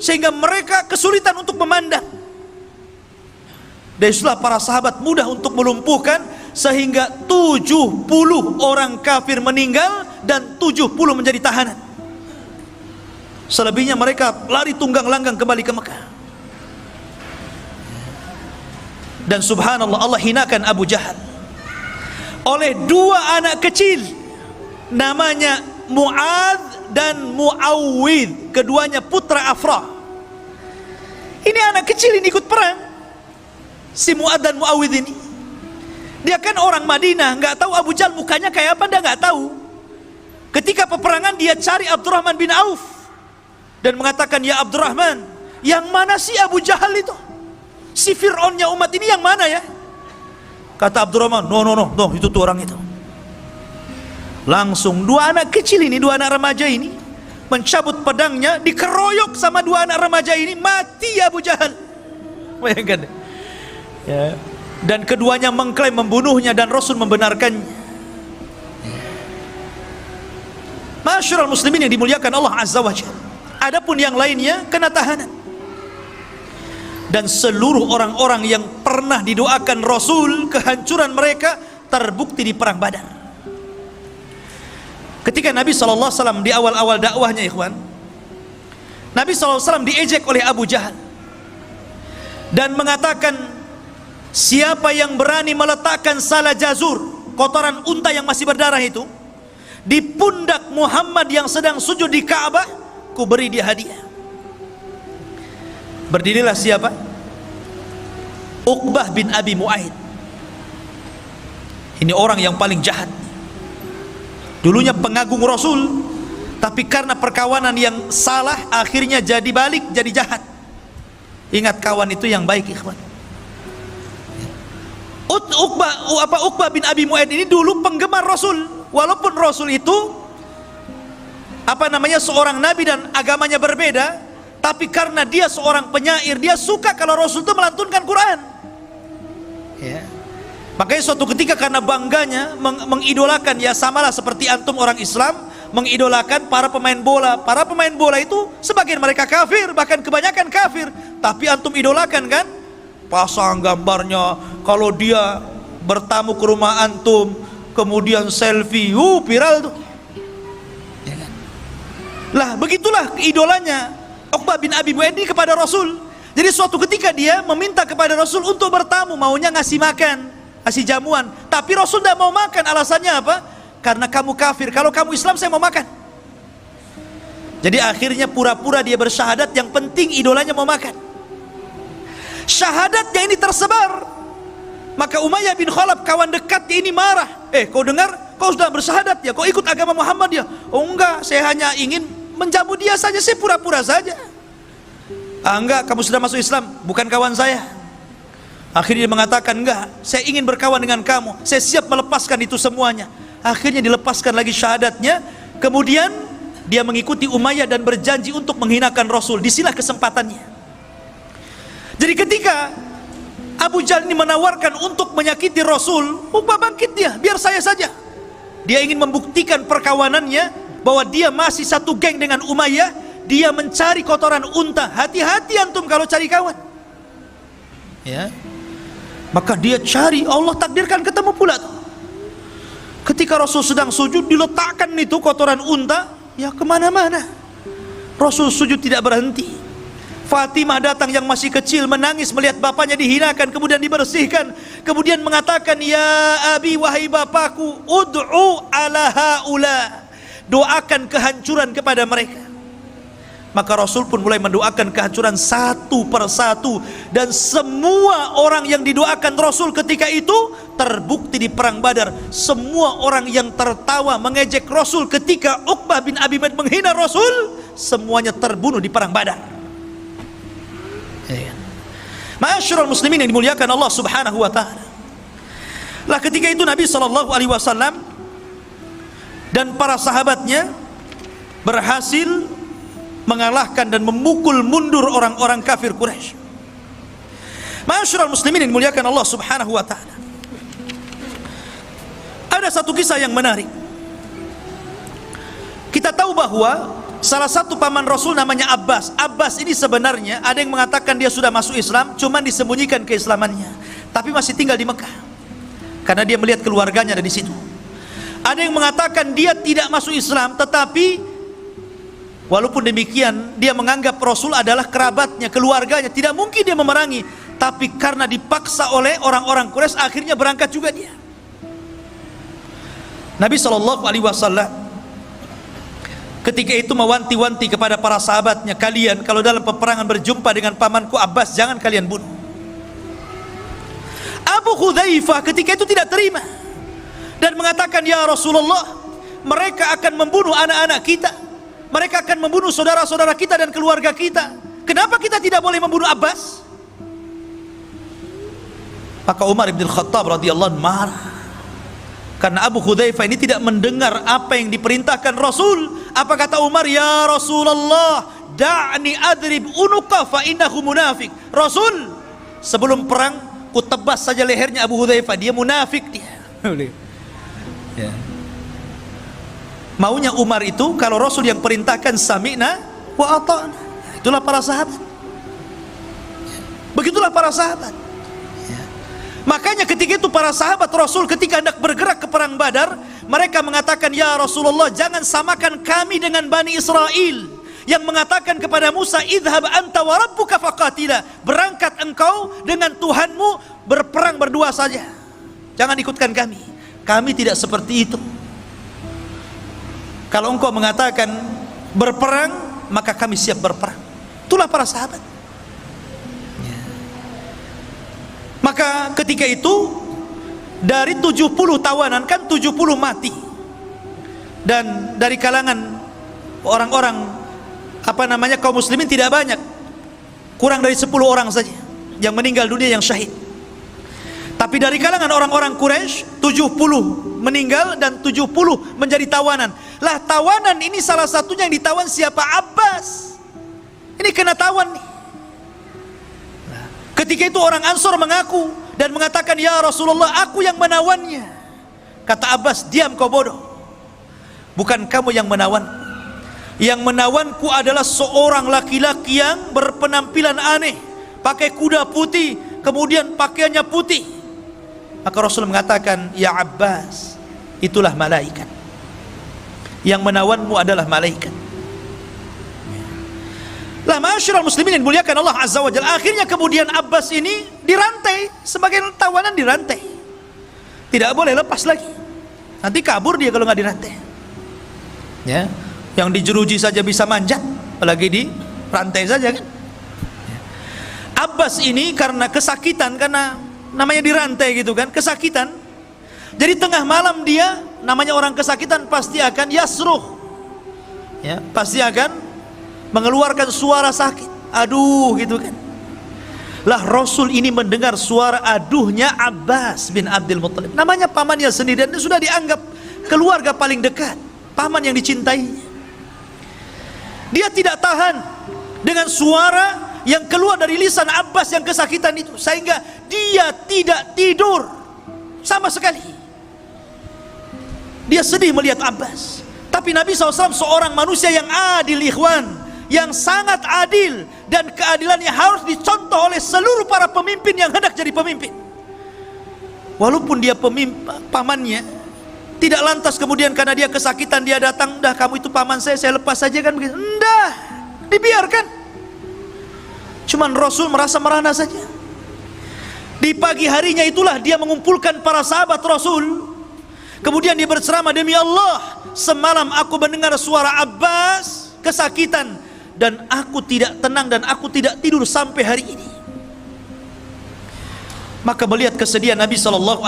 Speaker 3: sehingga mereka kesulitan untuk memandang. Dan itulah para sahabat mudah untuk melumpuhkan, sehingga 70 orang kafir meninggal dan 70 menjadi tahanan. Selebihnya mereka lari tunggang langgang kembali ke Mekah. Dan subhanallah, Allah hinakan Abu Jahal oleh dua anak kecil, namanya Mu'adz dan Mu'awwidh, keduanya putra Afra. Ini anak kecil ini ikut perang, si Mu'adz dan Mu'awwidh ini. Dia kan orang Madinah, nggak tahu Abu Jahal mukanya kayak apa, dia nggak tahu. Ketika peperangan dia cari Abdurrahman bin Auf dan mengatakan, ya Abdurrahman, yang mana sih Abu Jahal itu? Si Fir'aunnya umat ini yang mana ya? Kata Abdurrahman, no, itu tuh orang itu. Langsung dua anak kecil ini, dua anak remaja ini mencabut pedangnya, dikeroyok sama dua anak remaja ini, mati Abu Jahal. Bayangkan ya. Dan keduanya mengklaim membunuhnya dan Rasul membenarkannya. Masyarul muslimin yang dimuliakan Allah Azza wa Jalla. Adapun yang lainnya kena tahanan. Dan seluruh orang-orang yang pernah didoakan Rasul kehancuran mereka terbukti di perang Badar. Ketika Nabi SAW di awal-awal dakwahnya, ikhwan, Nabi SAW diejek oleh Abu Jahal dan mengatakan, siapa yang berani meletakkan salah jazur, kotoran unta yang masih berdarah itu, di pundak Muhammad yang sedang sujud di Ka'bah, ku beri dia hadiah. Berdirilah siapa? Uqbah bin Abi Mu'aid. Ini orang yang paling jahat. Dulunya pengagung Rasul, tapi karena perkawanan yang salah akhirnya jadi balik, jadi jahat. Ingat, kawan itu yang baik, ikhwan. Uqbah bin Abi Mu'aid ini dulu penggemar Rasul, walaupun Rasul itu seorang nabi dan agamanya berbeda, tapi karena dia seorang penyair, dia suka kalau Rasul itu melantunkan Quran ya. Makanya suatu ketika karena bangganya mengidolakan, ya samalah seperti antum orang Islam mengidolakan para pemain bola. Para pemain bola itu sebagian mereka kafir, bahkan kebanyakan kafir, tapi antum idolakan kan, pasang gambarnya, kalau dia bertamu ke rumah antum kemudian selfie, viral tuh ya kan? Lah begitulah idolanya Uqbah bin Abi Mu'aid kepada Rasul. Jadi suatu ketika dia meminta kepada Rasul untuk bertamu, maunya ngasih makan, ngasih jamuan, tapi Rasul tidak mau makan. Alasannya apa? Karena kamu kafir, kalau kamu Islam saya mau makan. Jadi akhirnya pura-pura dia bersyahadat, yang penting idolanya mau makan. Syahadatnya ini tersebar, maka Umayyah bin Khalaf, kawan dekatnya ini marah. Kau dengar, kau sudah bersyahadat ya, kau ikut agama Muhammad ya? Oh enggak, saya hanya ingin menjamu dia saja, saya pura-pura saja. Enggak, kamu sudah masuk Islam, bukan kawan saya. Akhirnya dia mengatakan, enggak, saya ingin berkawan dengan kamu, saya siap melepaskan itu semuanya. Akhirnya dilepaskan lagi syahadatnya. Kemudian dia mengikuti Umayyah dan berjanji untuk menghinakan Rasul. Disinilah kesempatannya. Jadi ketika Abu Jahal ini menawarkan untuk menyakiti Rasul, Uqbah bangkit dia, biar saya saja. Dia ingin membuktikan perkawanannya, bahwa dia masih satu geng dengan Umayyah. Dia mencari kotoran unta. Hati-hati antum kalau cari kawan ya. Maka dia cari, Allah takdirkan ketemu pula tuh. Ketika Rasul sedang sujud, diletakkan itu kotoran unta ya kemana-mana. Rasul sujud tidak berhenti. Fatimah datang yang masih kecil, menangis melihat bapaknya dihinakan, kemudian dibersihkan, kemudian mengatakan, ya abi, wahai bapakku, ud'u ala haula, doakan kehancuran kepada mereka. maka Rasul pun mulai mendoakan kehancuran satu persatu, dan semua orang yang didoakan Rasul ketika itu terbukti di perang Badar. Semua orang yang tertawa mengejek Rasul ketika Uqbah bin Abi Mu'ayth menghina Rasul, semuanya terbunuh di perang Badar. Ma'asyiral muslimin yang dimuliakan Allah Subhanahu wa taala. Lah ketika itu Nabi sallallahu alaihi wasallam dan para sahabatnya berhasil mengalahkan dan memukul mundur orang-orang kafir Quraisy. Ma'asyiral muslimin yang dimuliakan Allah Subhanahu wa taala. Ada satu kisah yang menarik. Kita tahu bahwa salah satu paman Rasul namanya Abbas. Abbas ini sebenarnya ada yang mengatakan dia sudah masuk Islam, cuman disembunyikan keislamannya, tapi masih tinggal di Mekah karena dia melihat keluarganya ada di situ. Ada yang mengatakan dia tidak masuk Islam, tetapi walaupun demikian dia menganggap Rasul adalah kerabatnya, keluarganya, tidak mungkin dia memerangi, tapi karena dipaksa oleh orang-orang Quraisy akhirnya berangkat juga dia. Nabi SAW ketika itu mewanti-wanti kepada para sahabatnya, kalian kalau dalam peperangan berjumpa dengan pamanku Abbas, jangan kalian bunuh. Abu Hudzaifah ketika itu tidak terima dan mengatakan, ya Rasulullah, mereka akan membunuh anak-anak kita, mereka akan membunuh saudara-saudara kita dan keluarga kita, kenapa kita tidak boleh membunuh Abbas? Maka Umar bin Khattab radhiyallahu anhu marah karena Abu Hudzaifah ini tidak mendengar apa yang diperintahkan Rasul. Apa kata Umar? Ya Rasulullah, da'ni adrib unuqa fa innahu munafik. Rasul, sebelum perang ku tebas saja lehernya Abu Hudzaifah, dia munafik dia. Ya. Maunya Umar itu kalau Rasul yang perintahkan sami'na wa ata'na. Itulah para sahabat. Begitulah para sahabat. Ya. Makanya ketika itu para sahabat Rasul ketika hendak bergerak ke perang Badar, mereka mengatakan, ya Rasulullah, jangan samakan kami dengan Bani Israel yang mengatakan kepada Musa, idhab anta wa rabbuka faqatila, berangkat engkau dengan Tuhanmu berperang berdua saja, jangan ikutkan kami. Kami tidak seperti itu. Kalau engkau mengatakan berperang, maka kami siap berperang. Itulah para sahabat. Ya. Maka ketika itu dari 70 tawanan, kan 70 mati, dan dari kalangan orang-orang kaum muslimin tidak banyak, kurang dari 10 orang saja yang meninggal dunia, yang syahid. Tapi dari kalangan orang-orang Quraisy 70 meninggal dan 70 menjadi tawanan. Lah tawanan ini salah satunya yang ditawan siapa? Abbas. Ini kena tawan nih. Ketika itu orang Ansor mengaku dan mengatakan, ya Rasulullah, aku yang menawannya. Kata Abbas, diam kau bodoh, bukan kamu yang menawan. Yang menawanku adalah seorang laki-laki yang berpenampilan aneh, pakai kuda putih, kemudian pakaiannya putih. Maka Rasul mengatakan, ya Abbas, itulah malaikat. Yang menawanmu adalah malaikat. Lah ma'asyiral muslimin yang dimuliakan Allah Azza wa Jalla, akhirnya kemudian Abbas ini dirantai, sebagai tawanan dirantai, tidak boleh lepas lagi, nanti kabur dia kalau nggak dirantai. Ya, yang dijeruji saja bisa manjat, apalagi di rantai saja kan. Abbas ini karena kesakitan, karena namanya dirantai gitu kan, kesakitan. Jadi tengah malam dia, namanya orang kesakitan pasti akan yasruh, ya, pasti akan mengeluarkan suara sakit, aduh gitu kan. Lah Rasul ini mendengar suara aduhnya Abbas bin Abdul Muttalib, namanya pamannya sendiri, dan sudah dianggap keluarga paling dekat, paman yang dicintainya. Dia tidak tahan dengan suara yang keluar dari lisan Abbas yang kesakitan itu, sehingga dia tidak tidur sama sekali. Dia sedih melihat Abbas. Tapi Nabi SAW seorang manusia yang adil, ikhwan, yang sangat adil, dan keadilannya harus dicontoh oleh seluruh para pemimpin yang hendak jadi pemimpin. Walaupun dia pamannya, tidak lantas kemudian karena dia kesakitan dia datang, dah kamu itu paman saya lepas saja kan begitu. Enggak, dibiarkan. Cuman Rasul merasa merana saja. Di pagi harinya itulah dia mengumpulkan para sahabat Rasul. Kemudian dia berceramah, demi Allah, semalam aku mendengar suara Abbas kesakitan, dan aku tidak tenang dan aku tidak tidur sampai hari ini. Maka melihat kesedihan Nabi SAW,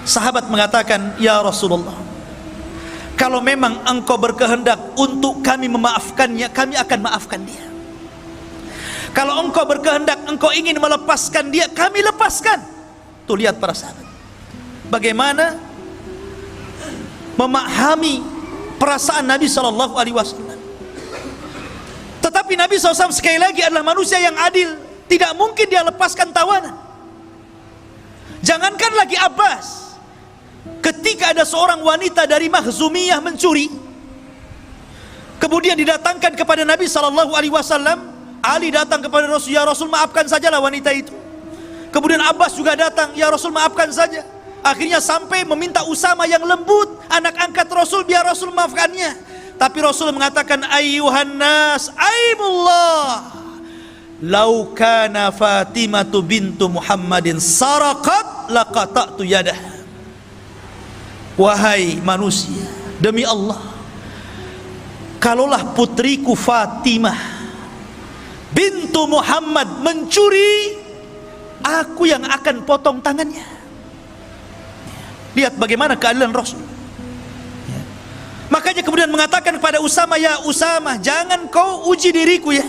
Speaker 3: sahabat mengatakan, ya Rasulullah, kalau memang engkau berkehendak untuk kami memaafkannya, kami akan maafkan dia. Kalau engkau berkehendak, engkau ingin melepaskan dia, kami lepaskan. Tuh lihat para sahabat, bagaimana memahami perasaan Nabi SAW. Tetapi Nabi SAW sekali lagi adalah manusia yang adil, tidak mungkin dia lepaskan tawanan. Jangankan lagi Abbas, ketika ada seorang wanita dari Makhzumiyah mencuri, kemudian didatangkan kepada Nabi SAW, Ali datang kepada Rasul, ya Rasul maafkan sajalah wanita itu. Kemudian Abbas juga datang, ya Rasul maafkan saja. Akhirnya sampai meminta Usama yang lembut, anak angkat Rasul, biar Rasul maafkannya. Tapi Rasul mengatakan, ayyuhan nas, aimullah, lau kana Fatimatu bintu Muhammadin saraqat laqata'tu yadah. Wahai manusia, demi Allah, kalaulah putriku Fatimah bintu Muhammad mencuri, aku yang akan potong tangannya. Lihat bagaimana keadilan Rasul. Makanya kemudian mengatakan kepada Usama, ya Usama, jangan kau uji diriku ya.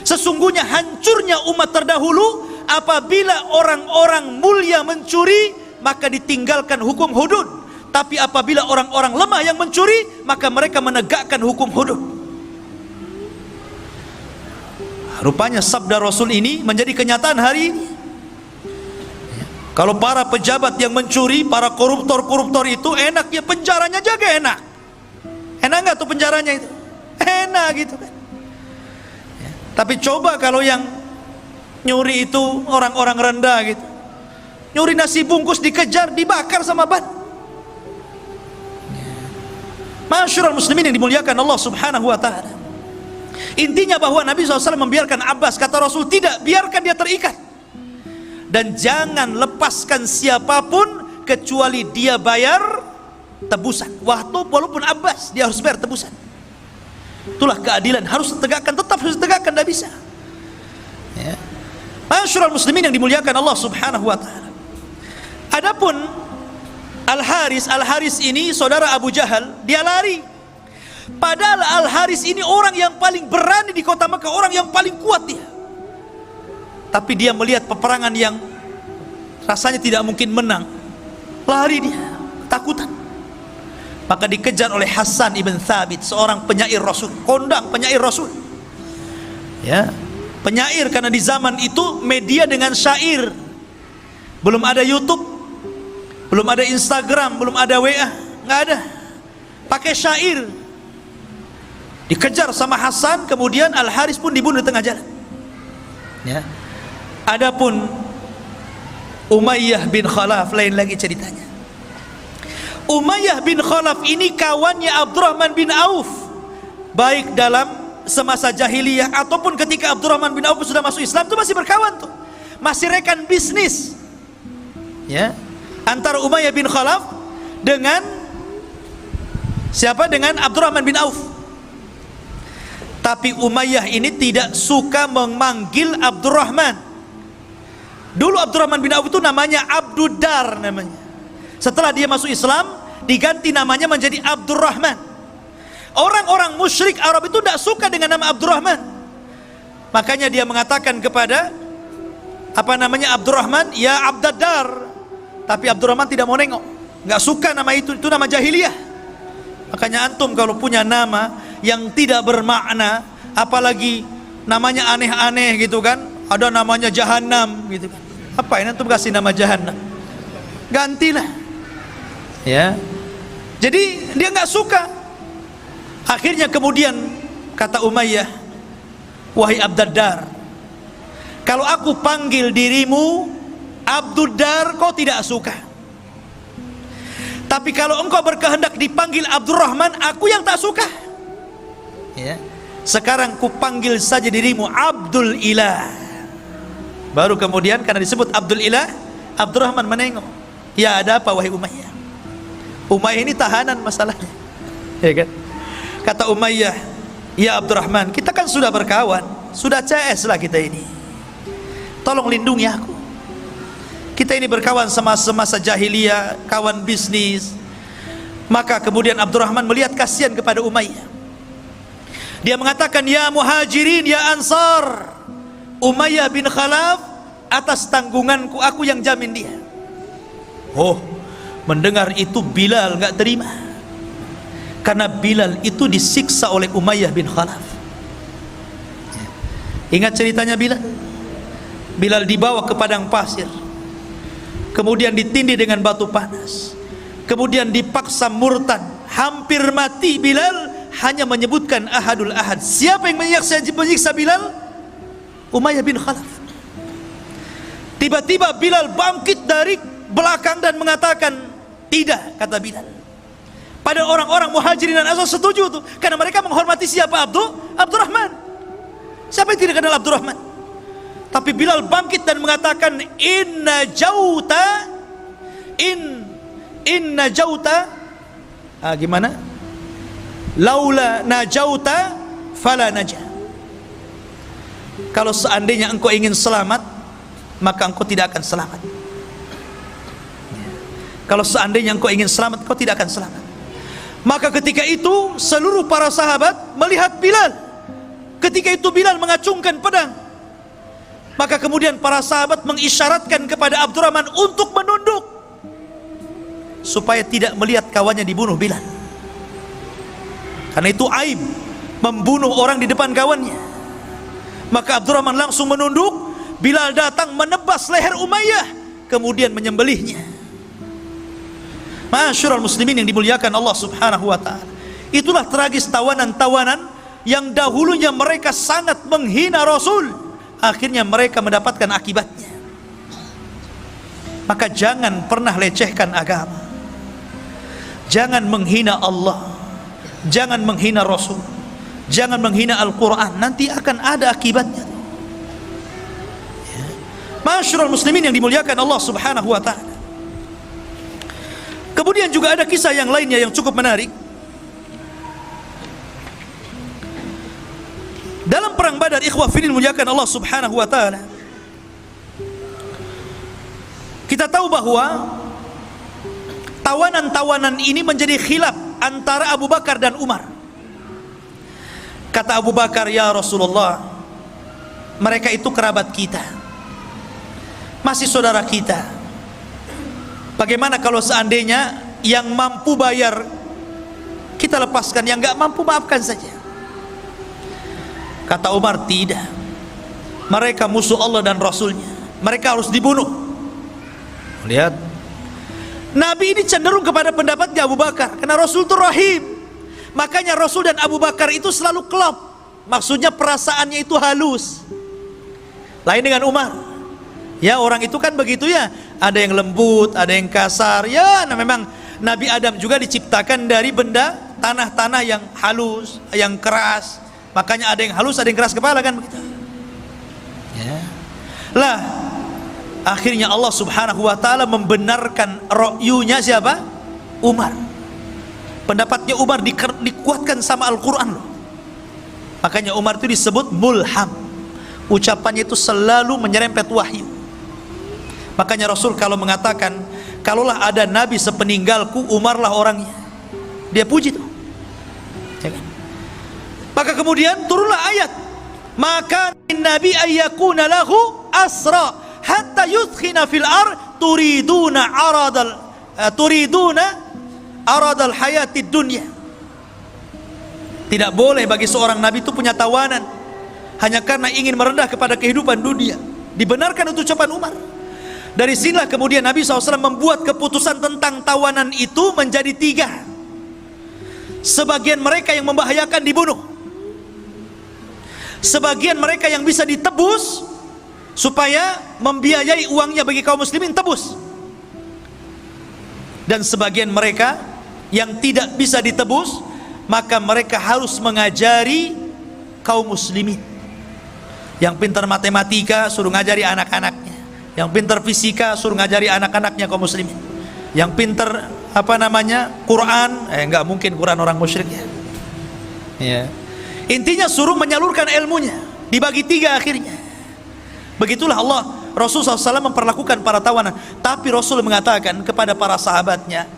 Speaker 3: Sesungguhnya hancurnya umat terdahulu apabila orang-orang mulia mencuri, maka ditinggalkan hukum hudud. Tapi apabila orang-orang lemah yang mencuri, maka mereka menegakkan hukum hudud. Rupanya sabda Rasul ini menjadi kenyataan hari ini. Kalau para pejabat yang mencuri, para koruptor-koruptor itu, enaknya penjaranya jaga enak. Enak nggak tuh penjaranya itu? Enak gitu kan. Tapi coba kalau yang nyuri itu orang-orang rendah gitu, nyuri nasi bungkus dikejar, dibakar sama ban. Masyarul muslimin yang dimuliakan Allah Subhanahu wa ta'ala, intinya bahwa Nabi SAW membiarkan Abbas, kata Rasul, tidak, biarkan dia terikat. Dan jangan lepaskan siapapun kecuali dia bayar tebusan. Walaupun Abbas, dia harus bayar tebusan. Itulah keadilan, harus ditegakkan, tetap harus ditegakkan, tidak bisa. Ya. Masyarul muslimin yang dimuliakan Allah Subhanahu wa ta'ala. Adapun Al-Haris ini saudara Abu Jahal, dia lari. Padahal Al-Haris ini orang yang paling berani di kota Mekah, orang yang paling kuat dia. Tapi dia melihat peperangan yang rasanya tidak mungkin menang, lari dia, takutan. Maka dikejar oleh Hasan ibn Thabit, seorang penyair Rasul, kondang penyair Rasul. Ya, penyair karena di zaman itu media dengan syair. Belum ada YouTube, belum ada Instagram, belum ada WA, nggak ada. Pakai syair. Dikejar sama Hasan, kemudian Al-Haris pun dibunuh di tengah jalan. Ya. Adapun Umayyah bin Khalaf lain lagi ceritanya. Umayyah bin Khalaf ini kawannya Abdurrahman bin Auf, baik dalam semasa jahiliyah ataupun ketika Abdurrahman bin Auf sudah masuk Islam, itu masih berkawan tuh, masih rekan bisnis. Ya, antara Umayyah bin Khalaf dengan siapa? Dengan Abdurrahman bin Auf. Tapi Umayyah ini tidak suka memanggil Abdurrahman. Dulu Abdurrahman bin Auf itu namanya Abduddar namanya. Setelah dia masuk Islam, diganti namanya menjadi Abdurrahman. Orang-orang musyrik Arab itu tidak suka dengan nama Abdurrahman. Makanya dia mengatakan kepada Abdurrahman, ya Abdaddar. Tapi Abdurrahman tidak mau nengok, nggak suka nama itu nama jahiliyah. Makanya antum kalau punya nama yang tidak bermakna, apalagi namanya aneh-aneh gitu kan, ada namanya Jahannam gitu kan, apa ini antum kasih nama Jahannam, gantilah. Ya, jadi dia nggak suka. Akhirnya kemudian kata Umayyah, wahai Abdaddar, kalau aku panggil dirimu Abduddar, kau tidak suka. Tapi kalau engkau berkehendak dipanggil Abdurrahman, aku yang tak suka. Ya. Sekarang ku panggil saja dirimu Abdul Ilah. Baru kemudian karena disebut Abdul Ilah, Abdurrahman menengok. Ya, ada apa wahai Umayyah? Umayyah ini tahanan masalahnya. Ya kan? Kata Umayyah, ya Abdurrahman, kita kan sudah berkawan, sudah CS lah kita ini, tolong lindungi aku. Kita ini berkawan semasa jahiliyah, kawan bisnis. Maka kemudian Abdurrahman melihat kasihan kepada Umayyah. Dia mengatakan, ya Muhajirin, ya Ansar, Umayyah bin Khalaf atas tanggunganku, aku yang jamin dia. Oh, mendengar itu Bilal nggak terima, karena Bilal itu disiksa oleh Umayyah bin Khalaf. Ingat ceritanya Bilal? Bilal dibawa ke padang pasir, kemudian ditindih dengan batu panas, kemudian dipaksa murtad, hampir mati. Bilal hanya menyebutkan ahadul ahad. Siapa yang menyiksa Bilal? Umayyah bin Khalaf. Tiba-tiba Bilal bangkit dari belakang dan mengatakan, tidak, kata Bilal. Pada orang-orang Muhajirin dan Ansar setuju tuh, karena mereka menghormati siapa? Abdurrahman. Siapa yang tidak kenal Abdurrahman? Tapi Bilal bangkit dan mengatakan, inna jauta, gimana? Laula najauta fala najah. Kalau seandainya engkau ingin selamat, maka engkau tidak akan selamat. Kalau seandainya engkau ingin selamat, engkau tidak akan selamat. Maka ketika itu seluruh para sahabat melihat Bilal. Ketika itu Bilal mengacungkan pedang. Maka kemudian para sahabat mengisyaratkan kepada Abdurrahman untuk menunduk, supaya tidak melihat kawannya dibunuh Bilal. Karena itu aib membunuh orang di depan kawannya. Maka Abdurrahman langsung menunduk. Bilal datang menebas leher Umayyah, kemudian menyembelihnya. Ma'asyiral muslimin yang dimuliakan Allah Subhanahu wa taala. Itulah tragis tawanan-tawanan yang dahulunya mereka sangat menghina Rasul, akhirnya mereka mendapatkan akibatnya. Maka jangan pernah lecehkan agama. Jangan menghina Allah, jangan menghina Rasul, jangan menghina Al-Quran. Nanti akan ada akibatnya. Ma'asyiral muslimin yang dimuliakan Allah Subhanahu wa taala. Kemudian juga ada kisah yang lainnya yang cukup menarik. Dalam perang Badar, ikhwah fillah dimuliakan Allah Subhanahu wa taala, kita tahu bahwa tawanan-tawanan ini menjadi khilaf antara Abu Bakar dan Umar. Kata Abu Bakar, ya Rasulullah, mereka itu kerabat kita, masih saudara kita. Bagaimana kalau seandainya yang mampu bayar kita lepaskan, yang nggak mampu maafkan saja? Kata Umar, tidak, mereka musuh Allah dan Rasulnya, mereka harus dibunuh. Lihat, Nabi ini cenderung kepada pendapatnya Abu Bakar, karena Rasul itu rahim. Makanya Rasul dan Abu Bakar itu selalu klop, maksudnya perasaannya itu halus. Lain dengan Umar. Ya, orang itu kan begitu ya, ada yang lembut, ada yang kasar. Ya, nah memang Nabi Adam juga diciptakan dari benda tanah-tanah yang halus, yang keras. Makanya ada yang halus, ada yang keras kepala, kan begitu. Ya. Lah, akhirnya Allah Subhanahu wa taala membenarkan ra'yunya siapa? Umar. Pendapatnya Umar dikuatkan sama Al-Qur'an loh. Makanya Umar itu disebut mulham. Ucapannya itu selalu menyerempet wahyu. Makanya Rasul kalau mengatakan, kalaulah ada nabi sepeninggalku, Umarlah orangnya. Dia puji tuh. Ya kan? Maka kemudian turunlah ayat, maka nabi ayyakuna lahu asra hatta yudkhina fil turiduna aradal hayatid dunya. Tidak boleh bagi seorang nabi itu punya tawanan hanya karena ingin merendah kepada kehidupan dunia. Dibenarkan untuk ucapan Umar. Dari sinilah kemudian Nabi SAW membuat keputusan tentang tawanan itu menjadi 3. Sebagian mereka yang membahayakan dibunuh, sebagian mereka yang bisa ditebus supaya membiayai uangnya bagi kaum muslimin, tebus. Dan sebagian mereka yang tidak bisa ditebus, maka mereka harus mengajari kaum muslimin. Yang pintar matematika suruh ngajari anak-anaknya, yang pintar fisika suruh ngajari anak-anaknya kaum muslimin. Yang pintar Quran, enggak mungkin Quran orang musyrik ya. Ya. Intinya suruh menyalurkan ilmunya, dibagi 3 akhirnya. Begitulah Allah, Rasul SAW memperlakukan para tawanan. Tapi Rasul mengatakan kepada para sahabatnya,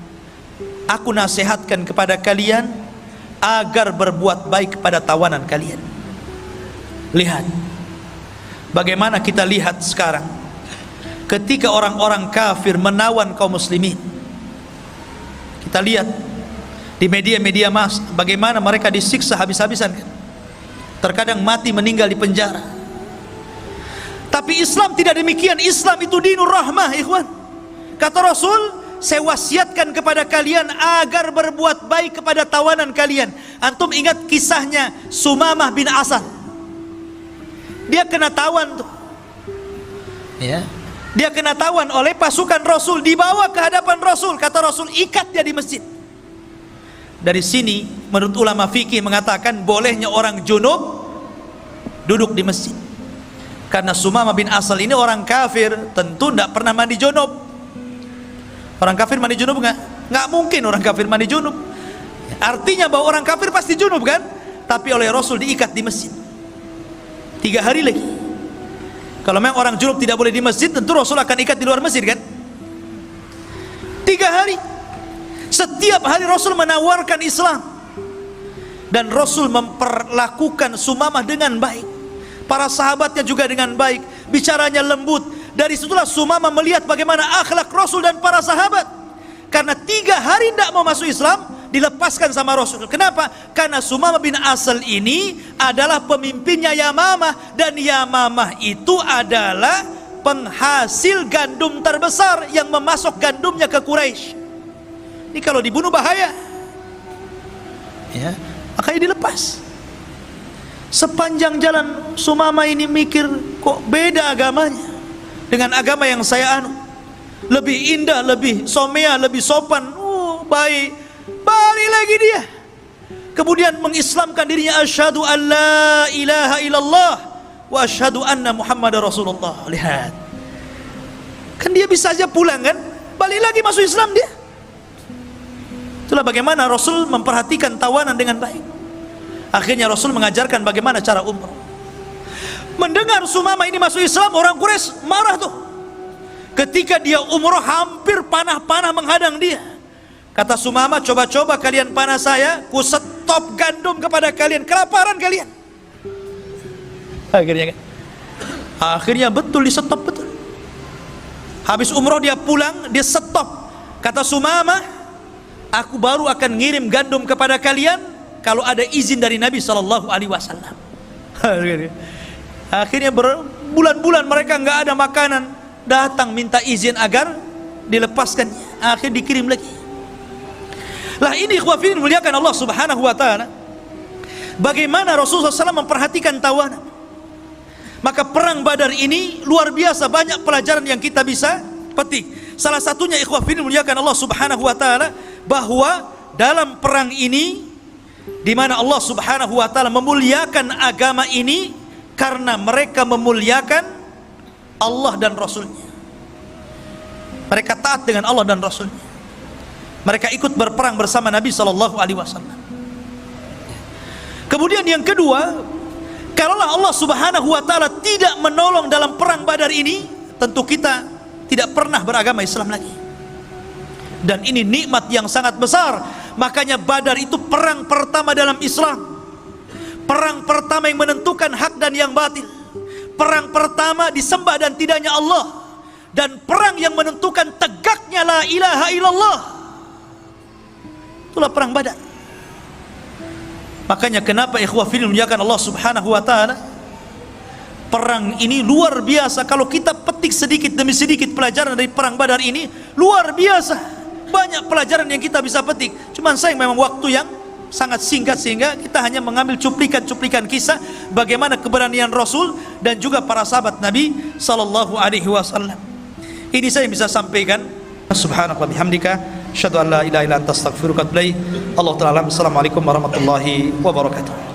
Speaker 3: aku nasihatkan kepada kalian agar berbuat baik kepada tawanan kalian. Lihat bagaimana kita lihat sekarang, ketika orang-orang kafir menawan kaum muslimin. Kita lihat di media-media mas bagaimana mereka disiksa habis-habisan, terkadang mati meninggal di penjara. Tapi Islam tidak demikian. Islam itu dinur rahmah, ikhwan. Kata Rasul, saya wasiatkan kepada kalian agar berbuat baik kepada tawanan kalian. Antum ingat kisahnya Sumamah bin Asal? Dia kena tawan tuh, ya. Dia kena tawan oleh pasukan Rasul, dibawa ke hadapan Rasul. Kata Rasul, ikat dia di masjid. Dari sini menurut ulama fikih mengatakan bolehnya orang junub duduk di masjid. Karena Sumamah bin Asal ini orang kafir, tentu tidak pernah mandi junub. Orang kafir mandi junub nggak mungkin orang kafir mandi junub. Artinya bahwa orang kafir pasti junub kan? Tapi oleh Rasul diikat di masjid 3 hari lagi. Kalau memang orang junub tidak boleh di masjid, tentu Rasul akan ikat di luar masjid kan? 3 hari. Setiap hari Rasul menawarkan Islam, dan Rasul memperlakukan Sumamah dengan baik, para sahabatnya juga dengan baik, bicaranya lembut. Dari situlah Sumamah melihat bagaimana akhlak Rasul dan para sahabat. Karena 3 hari tidak mau masuk Islam, dilepaskan sama Rasul. Kenapa? Karena Sumamah bin Asal ini adalah pemimpinnya Yamamah, dan Yamamah itu adalah penghasil gandum terbesar yang memasok gandumnya ke Quraisy. Ini kalau dibunuh bahaya, ya, makanya dilepas. Sepanjang jalan Sumamah ini mikir, kok beda agamanya dengan agama yang saya anu, lebih indah, lebih somea, lebih sopan, baik. Balik lagi dia, kemudian mengislamkan dirinya, asyhadu an la ilaha illallah wa asyhadu anna Muhammadar Rasulullah. Lihat, kan dia bisa aja pulang kan, balik lagi masuk Islam dia. Itulah bagaimana Rasul memperhatikan tawanan dengan baik. Akhirnya Rasul mengajarkan bagaimana cara umrah. Mendengar Sumamah ini masuk Islam, orang Quraisy marah tuh. Ketika dia umrah hampir panah-panah menghadang dia. Kata Sumamah, coba-coba kalian panah saya, ku stop gandum kepada kalian, kelaparan kalian. Akhirnya betul, di stop betul. Habis umrah dia pulang, dia stop. Kata Sumamah, aku baru akan ngirim gandum kepada kalian kalau ada izin dari Nabi SAW. Akhirnya berbulan-bulan mereka nggak ada makanan, datang minta izin agar dilepaskan. Akhirnya dikirim lagi. Lah ini ikhwafin muliakan Allah Subhanahu wa taala, bagaimana Rasulullah SAW memperhatikan tawanan. Maka perang Badar ini luar biasa banyak pelajaran yang kita bisa petik. Salah satunya ikhwafin muliakan Allah Subhanahu wa taala, bahwa dalam perang ini, di mana Allah Subhanahu wa taala memuliakan agama ini karena mereka memuliakan Allah dan Rasulnya. Mereka taat dengan Allah dan Rasulnya. Mereka ikut berperang bersama Nabi SAW. Kemudian yang kedua, kalaulah Allah Subhanahu wa taala tidak menolong dalam perang Badar ini, tentu kita tidak pernah beragama Islam lagi. Dan ini nikmat yang sangat besar. Makanya Badar itu perang pertama dalam Islam, perang pertama yang menentukan hak dan yang batil, perang pertama disembah dan tidaknya Allah, dan perang yang menentukan tegaknya la ilaha illallah. Itulah perang Badar. Makanya kenapa ikhwah fillah muliakan Allah Subhanahu wa taala, perang ini luar biasa. Kalau kita petik sedikit demi sedikit pelajaran dari perang Badar ini, luar biasa. Banyak pelajaran yang kita bisa petik. Cuman sayang memang waktu yang sangat singkat, sehingga kita hanya mengambil cuplikan-cuplikan kisah bagaimana keberanian Rasul dan juga para sahabat Nabi sallallahu alaihi wasallam. Ini saya bisa sampaikan. Subhanallah bihamdika, asyhadu an la ilaha illa anta astaghfiruka wa atubu ilaik. Allah taala. Assalamualaikum warahmatullahi wabarakatuh.